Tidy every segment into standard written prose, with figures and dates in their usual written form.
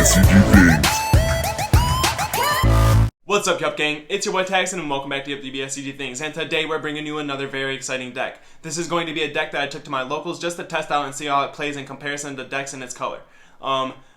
DBSCG things. What's up, Yuhp gang? It's your boy Gotenks and welcome back to DBSCG Things. And today we're bringing you another very exciting deck. This is going to be a deck that I took to my locals just to test out and see how it plays in comparison to decks in its color.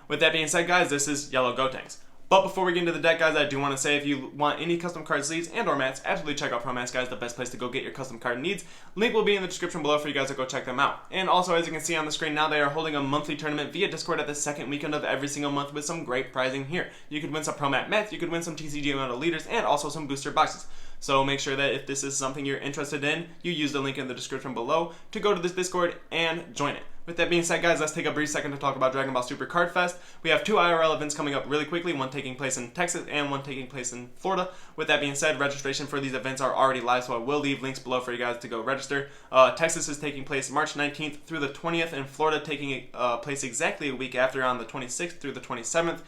With that being said, guys, this is Yellow Gotenks. But before we get into the deck, guys, I do want to say if you want any custom card sleeves and or mats, absolutely check out ProMats, guys, the best place to go get your custom card needs. Link will be in the description below for you guys to go check them out. And also, as you can see on the screen now, they are holding a monthly tournament via Discord at the second weekend of every single month with some great prizing here. You could win some ProMat mats, you could win some TCG amount of leaders, and also some booster boxes. So make sure that if this is something you're interested in, you use the link in the description below to go to this Discord and join it. With that being said, guys, let's take a brief second to talk about Dragonball Super Card Fest. We have two IRL events coming up really quickly, one taking place in Texas and one taking place in Florida. With that being said, registration for these events are already live, so I will leave links below for you guys to go register. Texas is taking place March 19th through the 20th, and Florida taking place exactly a week after on the 26th through the 27th.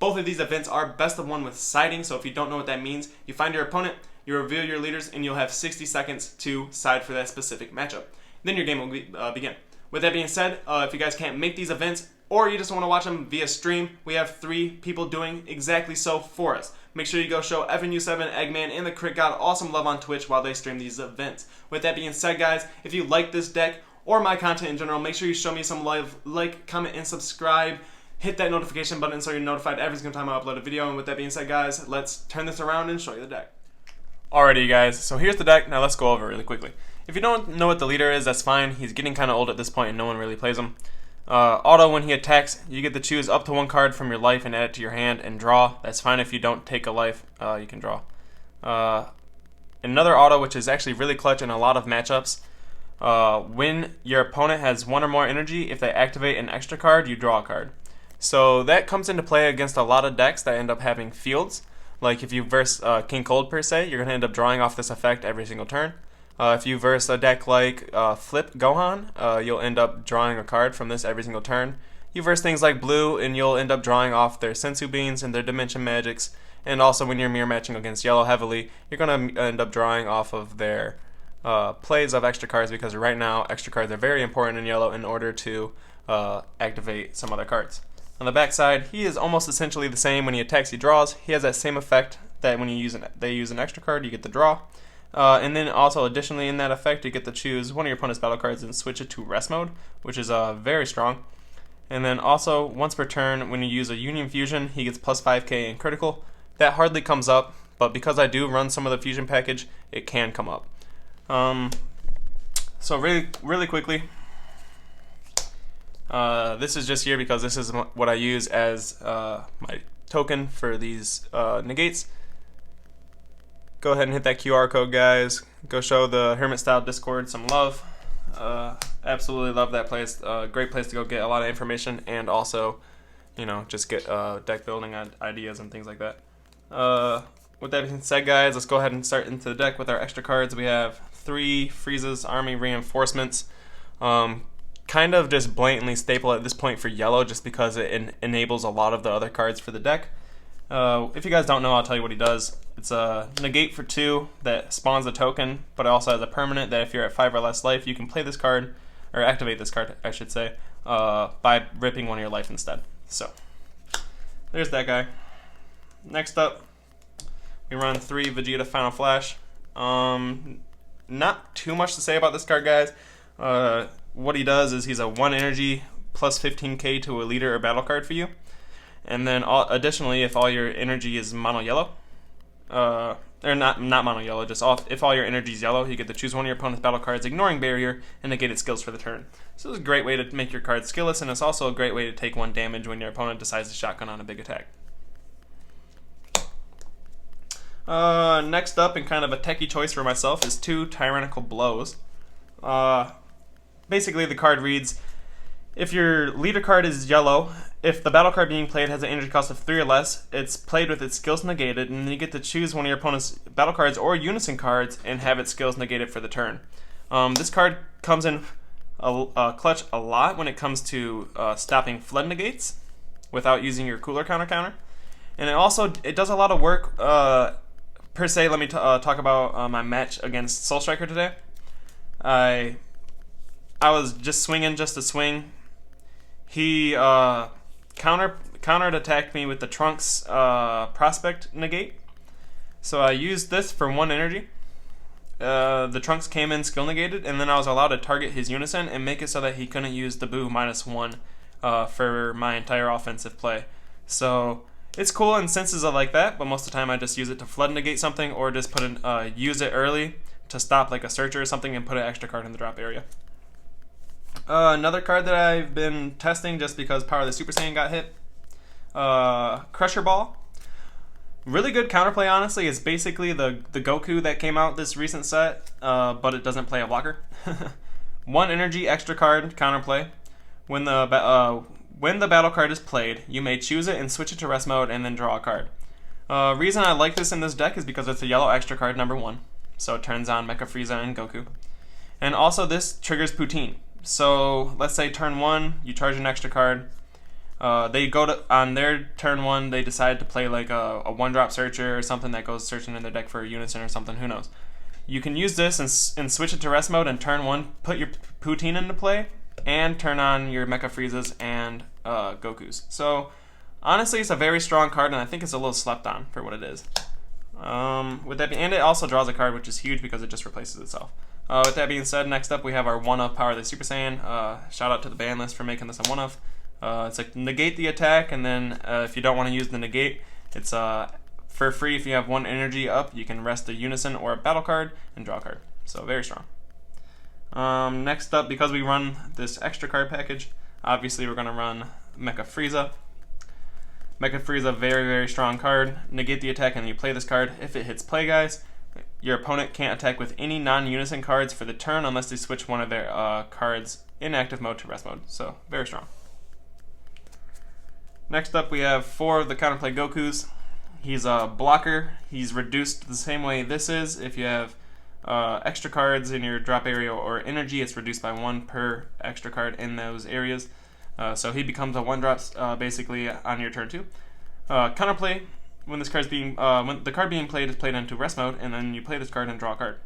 Both of these events are best of one with siding, so if you don't know what that means, you find your opponent, you reveal your leaders, and you'll have 60 seconds to side for that specific matchup. Then your game will begin. With that being said, if you guys can't make these events, or you just want to watch them via stream, we have 3 people doing exactly so for us. Make sure you go show FNU7, Eggman, and the Crit God awesome love on Twitch while they stream these events. With that being said, guys, if you like this deck, or my content in general, make sure you show me some love, like, comment, and subscribe. Hit that notification button so you're notified every single time I upload a video. And with that being said, guys, let's turn this around and show you the deck. Alrighty, guys, so here's the deck. Now let's go over it really quickly. If you don't know what the leader is, that's fine. He's getting kind of old at this point and no one really plays him. Auto, when he attacks, you get to choose up to 1 card from your life and add it to your hand and draw. That's fine if you don't take a life, you can draw. Another auto, which is actually really clutch in a lot of matchups. When your opponent has 1 or more energy, if they activate an extra card, you draw a card. So that comes into play against a lot of decks that end up having fields. Like if you verse King Cold per se, you're going to end up drawing off this effect every single turn. If you verse a deck like Flip Gohan, you'll end up drawing a card from this every single turn. You verse things like Blue, and you'll end up drawing off their Sensu Beans and their Dimension Magics. And also when you're mirror matching against Yellow heavily, you're going to end up drawing off of their plays of extra cards, because right now extra cards are very important in Yellow in order to activate some other cards. On the back side, he is almost essentially the same. When he attacks, he draws. He has that same effect that when you use an extra card, you get the draw. And then also additionally in that effect, you get to choose one of your opponent's battle cards and switch it to rest mode, which is very strong. And then also once per turn, when you use a Union Fusion, he gets plus 5k in critical. That hardly comes up, but because I do run some of the fusion package, it can come up. So really quickly, this is just here because this is what I use as my token for these negates. Go ahead and hit that QR code, guys. Go show the Hermit Style Discord some love. Absolutely love that place. Great place to go get a lot of information and also, you know, just get deck building ideas and things like that. With that being said, guys, let's go ahead and start into the deck with our extra cards. We have 3 Frieza's Army Reinforcements. Kind of just blatantly staple at this point for Yellow just because it enables a lot of the other cards for the deck. If you guys don't know, I'll tell you what he does. It's a negate for 2 that spawns a token, but it also has a permanent that if you're at 5 or less life, you can play this card, or activate this card, I should say, by ripping 1 of your life instead. So, there's that guy. Next up, we run 3 Vegeta Final Flash. Not too much to say about this card, guys. What he does is he's a 1 energy plus 15k to a leader or battle card for you. And then additionally, if all your energy is mono yellow, or not mono yellow, just if all your energy is yellow, you get to choose one of your opponent's battle cards, ignoring barrier, and negate its skills for the turn. So it's a great way to make your card skillless, and it's also a great way to take 1 damage when your opponent decides to shotgun on a big attack. Next up, and kind of a techie choice for myself, is 2 Tyrannical Blows. Basically, the card reads, if your leader card is yellow, if the battle card being played has an energy cost of 3 or less, it's played with its skills negated, and then you get to choose one of your opponent's battle cards or unison cards and have its skills negated for the turn. This card comes in clutch a lot when it comes to stopping flood negates without using your cooler counter. And it does a lot of work. Per se, let me talk about my match against Soul Striker today. I was just swinging just to swing. He counter countered attacked me with the Trunks Prospect negate. So I used this for 1 energy. The Trunks came in skill negated, and then I was allowed to target his Unison and make it so that he couldn't use the Boo -1 for my entire offensive play. So it's cool in senses of like that, but most of the time I just use it to flood negate something, or just put use it early to stop like a searcher or something and put an extra card in the drop area. Another card that I've been testing just because Power of the Super Saiyan got hit. Crusher Ball. Really good counterplay, honestly. It's basically the Goku that came out this recent set, but it doesn't play a blocker. 1 energy, extra card, counterplay. When the battle card is played, you may choose it and switch it to rest mode and then draw a card. Reason I like this in this deck is because it's a yellow extra card number 1. So it turns on Mecha Frieza and Goku. And also this triggers Poutine. So let's say turn 1, you charge an extra card. They go to, on their turn 1, they decide to play like a 1-drop searcher or something that goes searching in their deck for a Unison or something, who knows. You can use this and switch it to rest mode and turn 1, put your Poutine into play, and turn on your Mecha Friezas and Gokus. So honestly, it's a very strong card, and I think it's a little slept on for what it is. With that and it also draws a card, which is huge because it just replaces itself. With that being said, next up we have our 1-of Power of the Super Saiyan. Shout out to the ban list for making this a 1-of. It's like negate the attack, and then if you don't want to use the negate, it's for free. If you have 1 energy up, you can rest a Unison or a battle card and draw a card. So very strong. Next up, because we run this extra card package, obviously we're going to run Mecha Frieza. Mecha Frieza, very, very strong card. Negate the attack and you play this card. If it hits play, guys, your opponent can't attack with any non-Unison cards for the turn unless they switch one of their cards in active mode to rest mode. So very strong. Next up, we have 4 of the counterplay Gokus. He's a blocker. He's reduced the same way this is. If you have extra cards in your drop area or energy, it's reduced by 1 per extra card in those areas. So he becomes a 1-drop basically on your turn 2. Counterplay, when this card's being when the card being played is played into rest mode, and then you play this card and draw a card.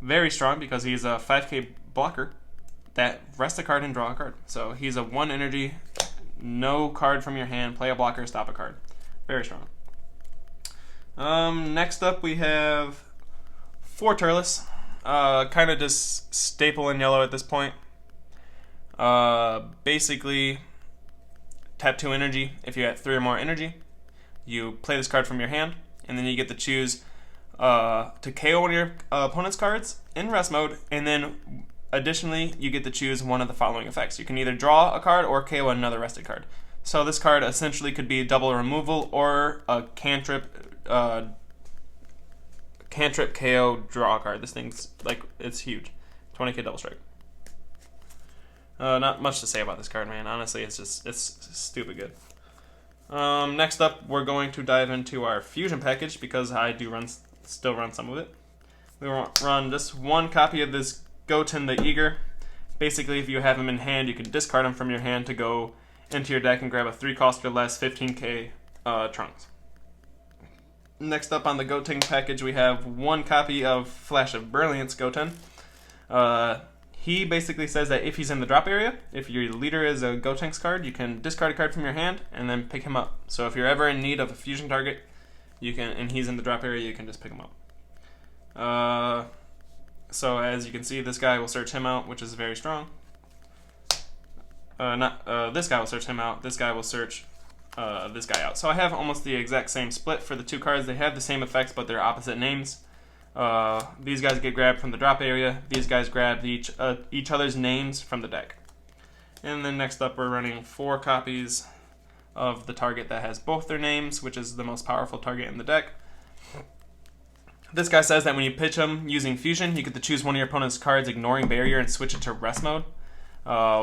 Very strong because he's a 5k blocker that rests a card and draw a card. So he's a 1 energy, no card from your hand, play a blocker, stop a card. Very strong. Next up we have 4 Turles. Kind of just staple in yellow at this point. Basically, tap 2 energy. If you have 3 or more energy, you play this card from your hand, and then you get to choose to KO one of your opponent's cards in rest mode, and then additionally, you get to choose one of the following effects. You can either draw a card or KO another rested card. So this card essentially could be double removal or a cantrip KO draw card. This thing's like, it's huge. 20k double strike. Not much to say about this card, man. Honestly, it's stupid good. Next up, we're going to dive into our fusion package because I do still run some of it. We run just 1 copy of this Goten the Eager. Basically, if you have him in hand, you can discard him from your hand to go into your deck and grab a 3-cost or less 15k Trunks. Next up on the Gotenks package, we have 1 copy of Flash of Brilliance Goten. He basically says that if he's in the drop area, if your leader is a Gotenks card, you can discard a card from your hand and then pick him up. So if you're ever in need of a fusion target, you can, and he's in the drop area, you can just pick him up. So as you can see, this guy will search him out, which is very strong. This guy will search him out. This guy will search this guy out. So I have almost the exact same split for the 2 cards. They have the same effects, but they're opposite names. These guys get grabbed from the drop area. These guys grab each other's names from the deck. And then next up, we're running 4 copies of the target that has both their names, which is the most powerful target in the deck. This guy says that when you pitch him using fusion, you get to choose one of your opponent's cards, ignoring barrier, and switch it to rest mode,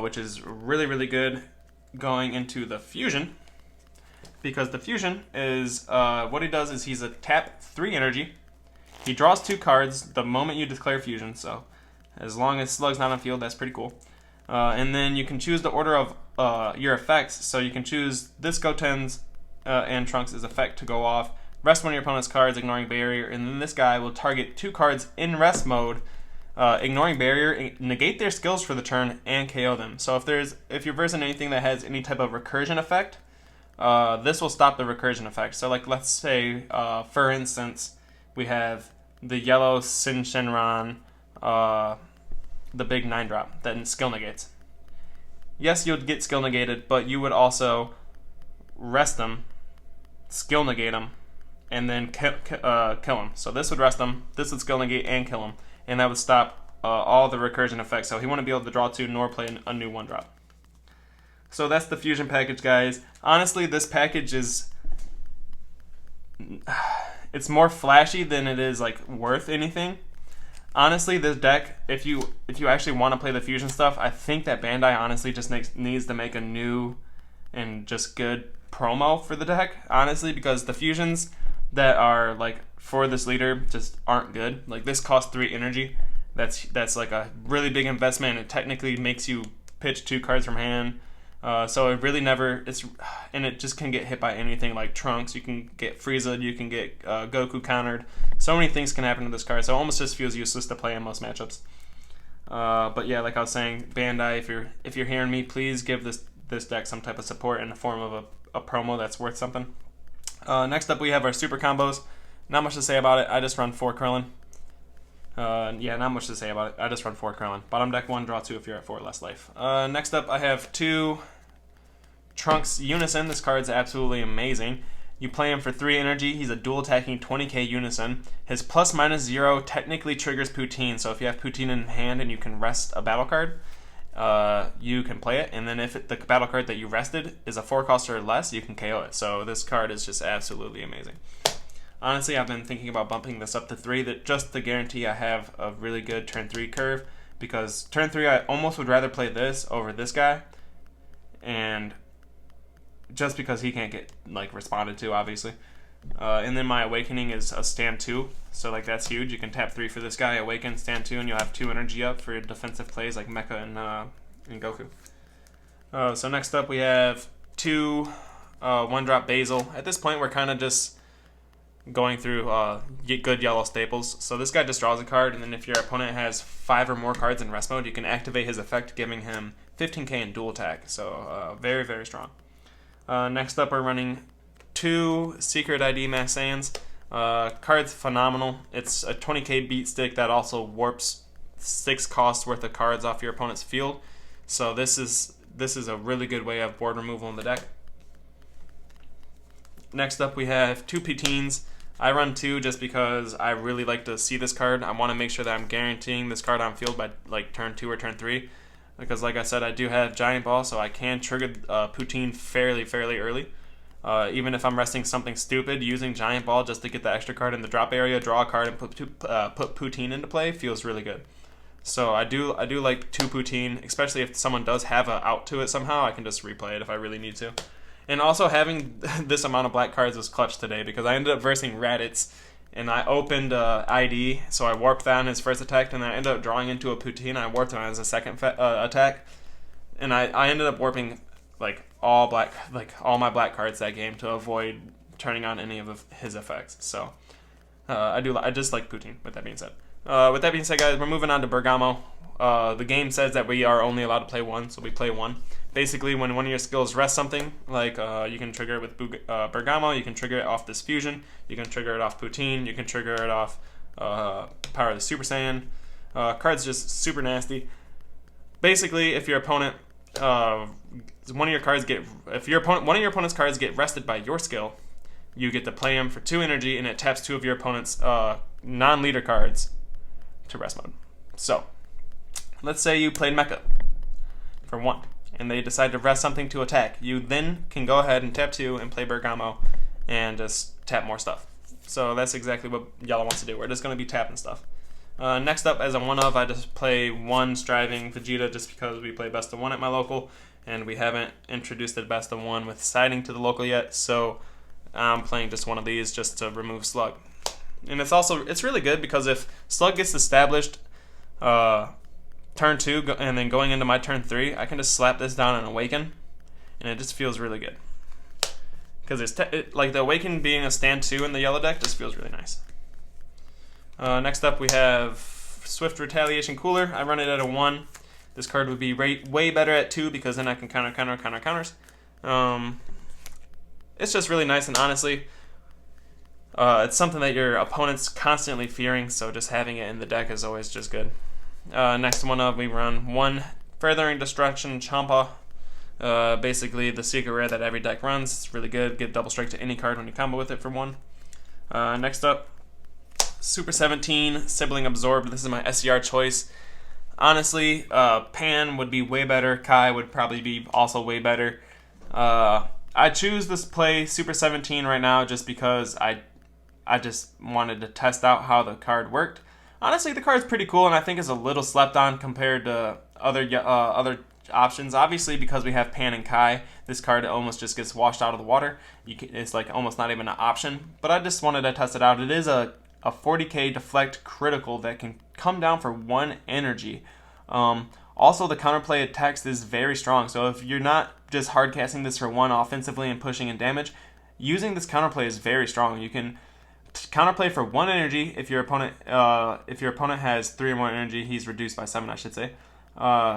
which is really, really good going into the fusion. Because the fusion is, what he does is he's a tap 3 energy. He draws 2 cards the moment you declare fusion, so as long as Slug's not on field, that's pretty cool. And then you can choose the order of your effects, so you can choose this Gotenks and Trunks' effect to go off, rest one of your opponent's cards, ignoring barrier, and then this guy will target 2 cards in rest mode, ignoring barrier, negate their skills for the turn, and KO them. So if you're versing anything that has any type of recursion effect, this will stop the recursion effect. So like let's say, for instance, we have the yellow Sin Shenron, the big 9-drop that skill negates. Yes, you'd get skill negated, but you would also rest them, skill negate them, and then kill him. So this would rest him, this would skill negate and kill him, and that would stop all the recursion effects. So he wouldn't be able to draw 2 nor play a new 1-drop. So that's the fusion package, guys. Honestly, this package is... it's more flashy than it is like worth anything. Honestly, this deck, if you actually want to play the fusion stuff, I think that Bandai honestly just needs to make a new and just good promo for the deck, honestly, because the fusions that are like for this leader just aren't good. Like this costs 3 energy. That's like a really big investment. It technically makes you pitch 2 cards from hand. So it really never, and it just can get hit by anything like Trunks. You can get Frieza, you can get Goku countered. So many things can happen to this card. So it almost just feels useless to play in most matchups. But yeah, like I was saying, Bandai, if you're hearing me, please give this deck some type of support in the form of a promo that's worth something. Next up, we have our super combos. Not much to say about it. I just run 4 Krillin. Yeah, not much to say about it. I just run 4 Krillin. Bottom deck 1, draw 2 if you're at 4 or less life. Next up, I have 2 Trunks Unison. This card's absolutely amazing. You play him for 3 energy. He's a dual attacking 20k Unison. His +/-0 technically triggers Poutine. So if you have Poutine in hand and you can rest a battle card, you can play it. And then if the battle card that you rested is a 4 cost or less, you can KO it. So this card is just absolutely amazing. Honestly, I've been thinking about bumping this up to 3, just to guarantee I have a really good turn 3 curve, because turn 3 I almost would rather play this over this guy, and just because he can't get like responded to, obviously. And then my Awakening is a stand 2, so like that's huge. You can tap 3 for this guy, Awaken, stand 2, and you'll have 2 energy up for your defensive plays like Mecha and Goku. So next up we have 2 1-drop Basil. At this point we're kind of just going through good yellow staples. So this guy just draws a card, and then if your opponent has 5 or more cards in rest mode, you can activate his effect, giving him 15k in dual attack. So very, very strong. Next up, we're running 2 Secret ID Max Saiyans. Card's phenomenal. It's a 20k beat stick that also warps 6 costs worth of cards off your opponent's field. So this is a really good way of board removal in the deck. Next up, we have 2 Poutines. I run 2 just because I really like to see this card. I want to make sure that I'm guaranteeing this card on field by like turn 2 or turn 3. Because like I said, I do have Giant Ball, so I can trigger Poutine fairly early. Even if I'm resting something stupid, using Giant Ball just to get the extra card in the drop area, draw a card, and put Poutine into play feels really good. So I do like 2 Poutine, especially if someone does have a out to it somehow. I can just replay it if I really need to. And also having this amount of black cards was clutch today, because I ended up versing Raditz, and I opened ID, so I warped that on his first attack, and I ended up drawing into a Poutine. I warped him as a second attack, and I ended up warping like all my black cards that game to avoid turning on any of his effects. So I just like Poutine. With that being said, guys, we're moving on to Bergamo. The game says that we are only allowed to play 1, so we play 1. Basically, when one of your skills rests something, like you can trigger it with Bergamo, you can trigger it off this fusion, you can trigger it off Poutine, you can trigger it off Power of the Super Saiyan. Card's just super nasty. Basically, if your opponent, one of your opponent's cards get rested by your skill, you get to play them for 2 energy, and it taps 2 of your opponent's non-leader cards to rest mode. So, let's say you played Mecha for 1. And they decide to rest something to attack. You then can go ahead and tap 2 and play Bergamo and just tap more stuff. So that's exactly what yellow wants to do. We're just going to be tapping stuff. Next up, as a 1-of, I just play 1 Striving Vegeta just because we play best of 1 at my local, and we haven't introduced the best of 1 with siding to the local yet, so I'm playing just 1 of these just to remove Slug. And it's really good because if Slug gets established turn 2 and then going into my turn 3, I can just slap this down and Awaken, and it just feels really good. Because like the Awaken being a stand 2 in the yellow deck just feels really nice. Next up we have Swift Retaliation Cooler. I run it at a 1. This card would be way better at 2 because then I can counters. it's just really nice, and honestly, it's something that your opponent's constantly fearing, so just having it in the deck is always just good. Next one up, we run 1 Furthering Destruction Champa. Basically the secret rare that every deck runs. It's really good. Give double strike to any card when you combo with it for 1. Next up, Super 17 Sibling Absorb. This is my SCR choice. Honestly, Pan would be way better. Kai would probably be also way better. I choose this play Super 17 right now just because I just wanted to test out how the card worked. Honestly, the card's pretty cool, and I think it's a little slept on compared to other options. Obviously, because we have Pan and Kai, this card almost just gets washed out of the water. It's like almost not even an option. But I just wanted to test it out. It is a 40k deflect critical that can come down for 1 energy. Also, the counterplay text is very strong. So if you're not just hard casting this for 1 offensively and pushing in damage, using this counterplay is very strong. You can counterplay for 1 energy if your opponent has 3 or more energy. He's reduced by 7, I should say.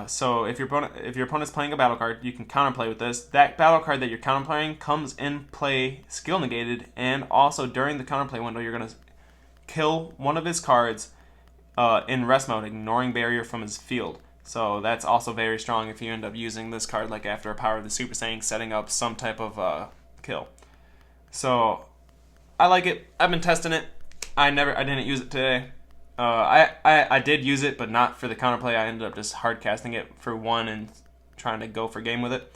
So if your opponent's playing a battle card, you can counterplay with this. That battle card that you're counterplaying comes in play skill negated, and also during the counterplay window, you're gonna kill one of his cards in rest mode, ignoring barrier from his field. So that's also very strong if you end up using this card like after a Power of the Super Saiyan, setting up some type of kill. So I like it. I've been testing it. I didn't use it today. I did use it, but not for the counterplay. I ended up just hard casting it for 1 and trying to go for game with it.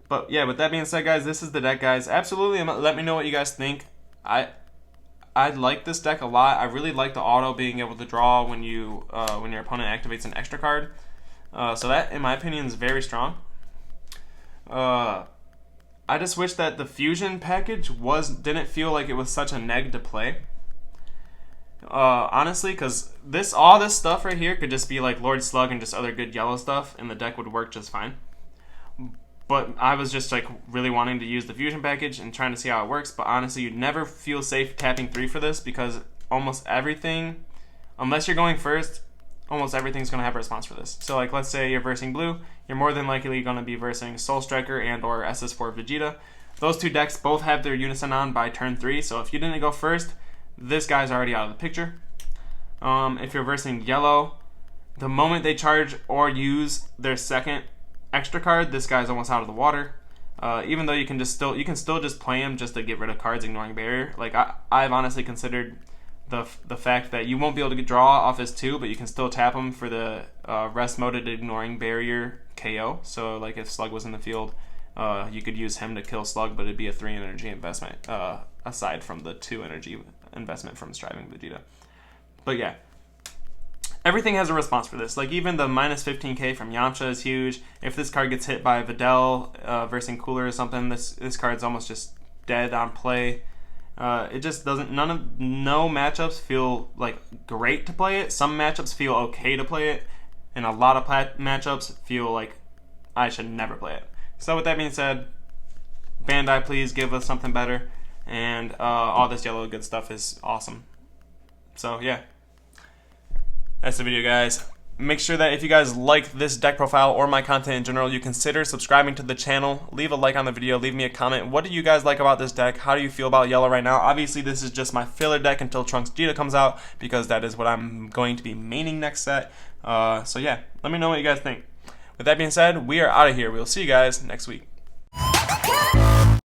But yeah, with that being said, guys, this is the deck, guys. Absolutely, let me know what you guys think. I like this deck a lot. I really like the auto being able to draw when your opponent activates an extra card. So that, in my opinion, is very strong. I just wish that the fusion package didn't feel like it was such a neg to play. Honestly, because all this stuff right here could just be like Lord Slug and just other good yellow stuff, and the deck would work just fine. But I was just like really wanting to use the fusion package and trying to see how it works. But honestly, you'd never feel safe tapping 3 for this, because almost everything, unless you're going first, almost everything's going to have a response for this. So like, let's say you're versing blue, you're more than likely going to be versing Soul Striker and or SS4 Vegeta. Those 2 decks both have their unison on by turn 3, so if you didn't go first, this guy's already out of the picture. If you're versing yellow, the moment they charge or use their second extra card, this guy's almost out of the water. Even though you can still just play him just to get rid of cards ignoring barrier. Like I've honestly considered the fact that you won't be able to draw off his 2, but you can still tap him for the rest moded ignoring barrier KO. So like if Slug was in the field, you could use him to kill Slug, but it'd be a 3 energy investment aside from the 2 energy investment from Striving Vegeta. But yeah, everything has a response for this. Like even the minus 15k from Yamcha is huge. If this card gets hit by Videl versing Cooler or something, this card's almost just dead on play. It just doesn't. No matchups feel like great to play it. Some matchups feel okay to play it, and a lot of matchups feel like I should never play it. So with that being said, Bandai, please give us something better. And all this yellow good stuff is awesome. So yeah, that's the video, guys. Make sure that if you guys like this deck profile or my content in general, you consider subscribing to the channel. Leave a like on the video. Leave me a comment. What do you guys like about this deck? How do you feel about yellow right now? Obviously, this is just my filler deck until Trunks Vegeta comes out, because that is what I'm going to be maining next set. So yeah, let me know what you guys think. With that being said, we are out of here. We'll see you guys next week.